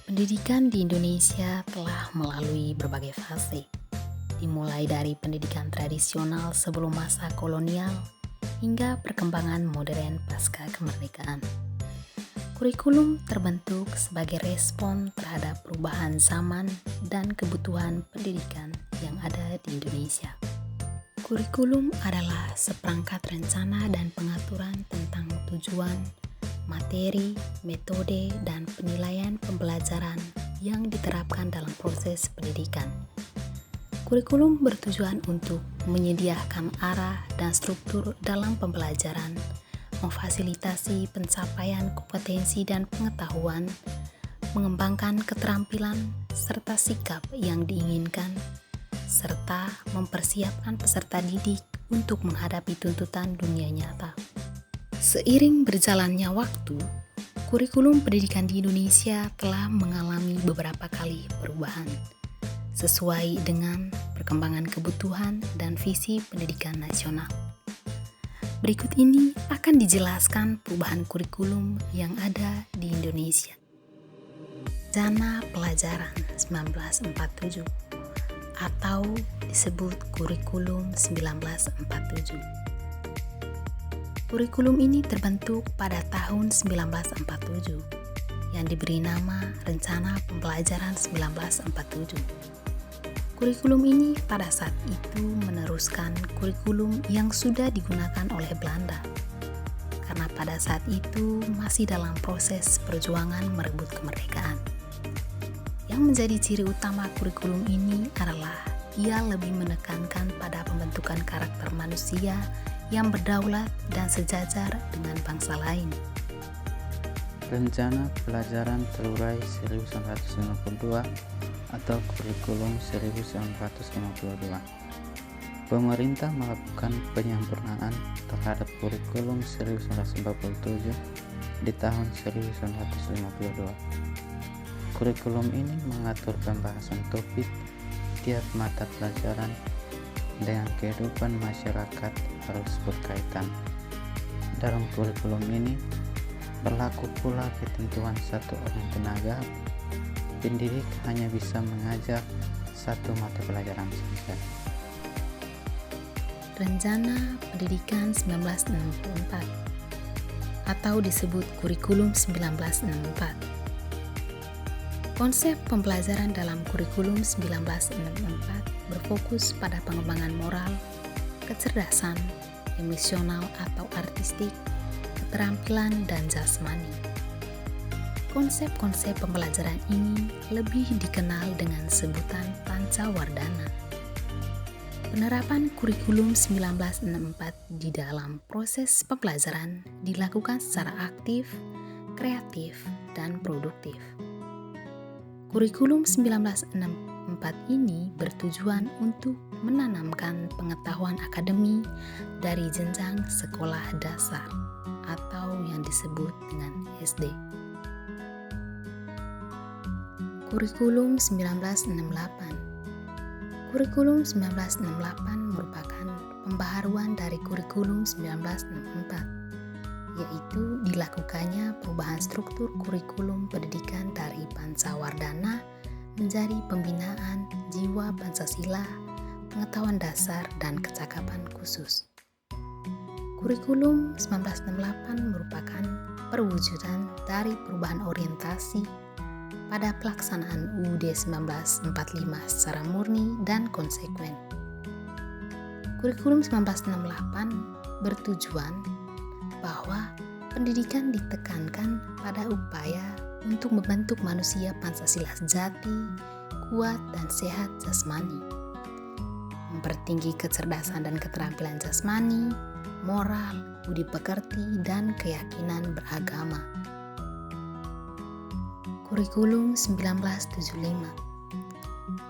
Pendidikan di Indonesia telah melalui berbagai fase, dimulai dari pendidikan tradisional sebelum masa kolonial hingga perkembangan modern pasca kemerdekaan. Kurikulum terbentuk sebagai respon terhadap perubahan zaman dan kebutuhan pendidikan yang ada di Indonesia. Kurikulum adalah seperangkat rencana dan pengaturan tentang tujuan, materi, metode, dan penilaian pembelajaran yang diterapkan dalam proses pendidikan. Kurikulum bertujuan untuk menyediakan arah dan struktur dalam pembelajaran, memfasilitasi pencapaian kompetensi dan pengetahuan, mengembangkan keterampilan serta sikap yang diinginkan, serta mempersiapkan peserta didik untuk menghadapi tuntutan dunia nyata. Seiring berjalannya waktu, kurikulum pendidikan di Indonesia telah mengalami beberapa kali perubahan, sesuai dengan perkembangan kebutuhan dan visi pendidikan nasional. Berikut ini akan dijelaskan perubahan kurikulum yang ada di Indonesia. Rencana Pelajaran 1947 atau disebut Kurikulum 1947. Kurikulum ini terbentuk pada tahun 1947 yang diberi nama Rencana Pembelajaran 1947. Kurikulum ini pada saat itu meneruskan kurikulum yang sudah digunakan oleh Belanda karena pada saat itu masih dalam proses perjuangan merebut kemerdekaan. Yang menjadi ciri utama kurikulum ini adalah ia lebih menekankan pada pembentukan karakter manusia yang berdaulat dan sejajar dengan bangsa lain. Rencana Pelajaran Terurai 1952 atau Kurikulum 1952. Pemerintah melakukan penyempurnaan terhadap Kurikulum 1947 di tahun 1952. Kurikulum ini mengatur pembahasan topik tiap mata pelajaran dengan kehidupan masyarakat harus berkaitan. Dalam kurikulum ini berlaku pula ketentuan satu orang tenaga pendidik hanya bisa mengajar satu mata pelajaran saja. Rencana Pendidikan 1964 atau disebut Kurikulum 1964. Konsep pembelajaran dalam Kurikulum 1964 berfokus pada pengembangan moral, kecerdasan, emosional atau artistik, keterampilan, dan jasmani. Konsep-konsep pembelajaran ini lebih dikenal dengan sebutan Pancawardhana. Penerapan Kurikulum 1964 di dalam proses pembelajaran dilakukan secara aktif, kreatif, dan produktif. Kurikulum 1964 ini bertujuan untuk menanamkan pengetahuan akademi dari jenjang sekolah dasar atau yang disebut dengan SD. Kurikulum 1968. Kurikulum 1968 merupakan pembaharuan dari Kurikulum 1964, yaitu dilakukannya perubahan struktur kurikulum pendidikan dari Pancawardhana menjadi pembinaan jiwa Pancasila, pengetahuan dasar, dan kecakapan khusus. Kurikulum 1968 merupakan perwujudan dari perubahan orientasi pada pelaksanaan UUD 1945 secara murni dan konsekuen. Kurikulum 1968 bertujuan bahwa pendidikan ditekankan pada upaya untuk membentuk manusia Pancasila sejati, kuat, dan sehat jasmani, mempertinggi kecerdasan dan keterampilan jasmani, moral, budi pekerti, dan keyakinan beragama. Kurikulum 1975.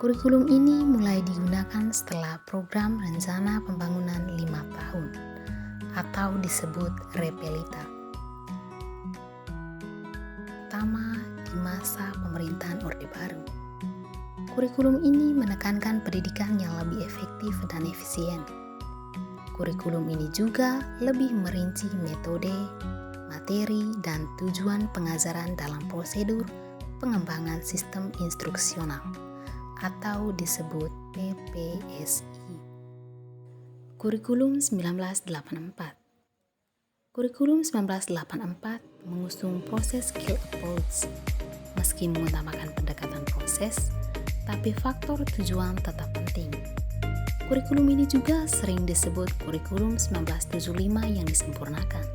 Kurikulum ini mulai digunakan setelah program Rencana Pembangunan 5 tahun atau disebut Repelita. Pertama, di masa pemerintahan Orde Baru. Kurikulum ini menekankan pendidikan yang lebih efektif dan efisien. Kurikulum ini juga lebih merinci metode, materi, dan tujuan pengajaran dalam prosedur pengembangan sistem instruksional atau disebut PPSI. Kurikulum 1984. Kurikulum 1984 mengusung proses skill approach. Meski mengutamakan pendekatan proses, tapi faktor tujuan tetap penting. Kurikulum ini juga sering disebut kurikulum 1975 yang disempurnakan.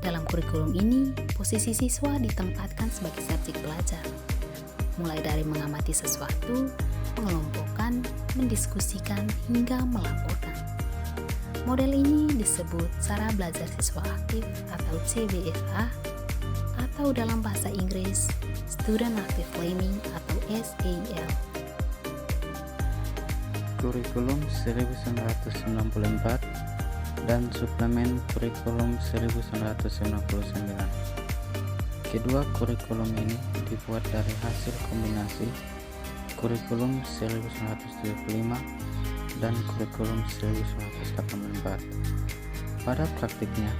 Dalam kurikulum ini, posisi siswa ditempatkan sebagai subjek belajar, mulai dari mengamati sesuatu, mengelompokkan, mendiskusikan, hingga melaporkan. Model ini disebut cara belajar siswa aktif atau CBSA, atau dalam bahasa Inggris Student Active Learning atau SAL. Kurikulum 1994 dan suplemen kurikulum 1999. Kedua kurikulum ini dibuat dari hasil kombinasi kurikulum 1975 dan kurikulum 1984. Pada praktiknya,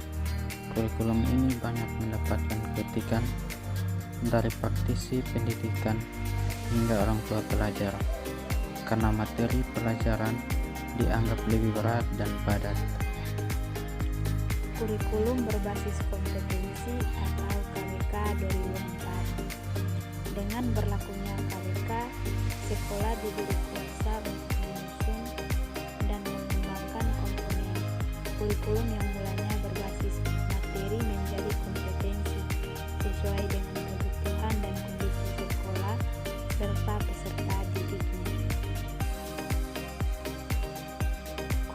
kurikulum ini banyak mendapatkan kritikan dari praktisi pendidikan hingga orang tua pelajar karena materi pelajaran dianggap lebih berat dan padat. Kurikulum berbasis kompetensi atau KWK 2004. Dengan berlakunya KWK, sekolah diberi kuasa untuk menyusun dan mengembangkan komponen kurikulum yang mulanya berbasis materi menjadi kompetensi sesuai dengan kebutuhan dan kondisi sekolah serta peserta didiknya.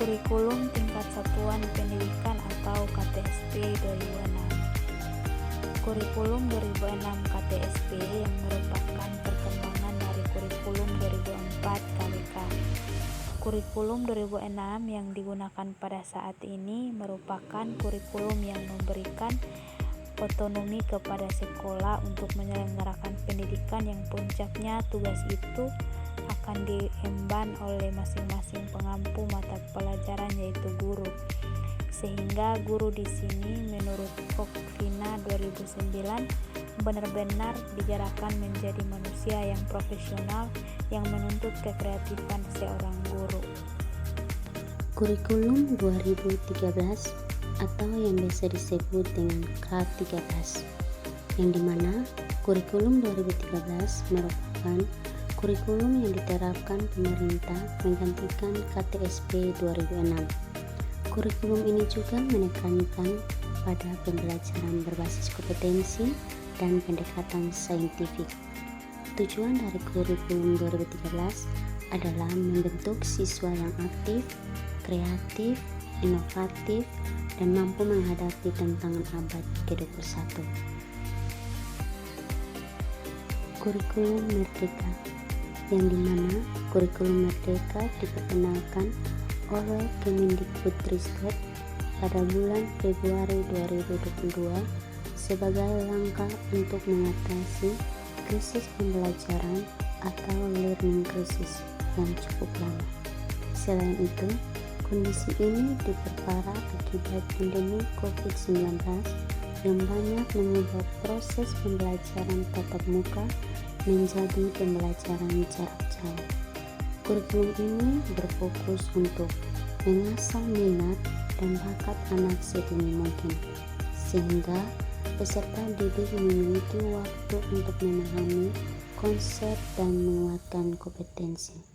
Kurikulum tingkat satuan pendidikan atau KTSP 2006. Kurikulum 2006 KTSP yang merupakan perkembangan dari kurikulum 2004 KWK. Kurikulum 2006 yang digunakan pada saat ini merupakan kurikulum yang memberikan otonomi kepada sekolah untuk menyelenggarakan pendidikan yang puncaknya tugas itu akan diemban oleh masing-masing pengampu mata pelajaran yaitu guru. Sehingga guru di sini menurut Kokvina 2009 benar-benar digerakkan menjadi manusia yang profesional yang menuntut kekreatifan seorang guru. Kurikulum 2013 atau yang biasa disebut dengan K13, yang dimana kurikulum 2013 merupakan kurikulum yang diterapkan pemerintah menggantikan KTSP 2006. Kurikulum ini juga menekankan pada pembelajaran berbasis kompetensi dan pendekatan saintifik. Tujuan dari kurikulum 2013 adalah membentuk siswa yang aktif, kreatif, inovatif, dan mampu menghadapi tantangan abad ke-21. Kurikulum Merdeka, yang dimana kurikulum Merdeka diperkenalkan oleh Kemendikbudristek pada bulan Februari 2022 sebagai langkah untuk mengatasi krisis pembelajaran atau learning crisis yang cukup lama. Selain itu, kondisi ini diperparah akibat pandemi COVID-19 yang banyak mengubah proses pembelajaran tatap muka menjadi pembelajaran jarak jauh. Kurikulum ini berfokus untuk mengasah minat dan bakat anak sedini mungkin, sehingga peserta didik memiliki waktu untuk memahami konsep dan menguatkan kompetensi.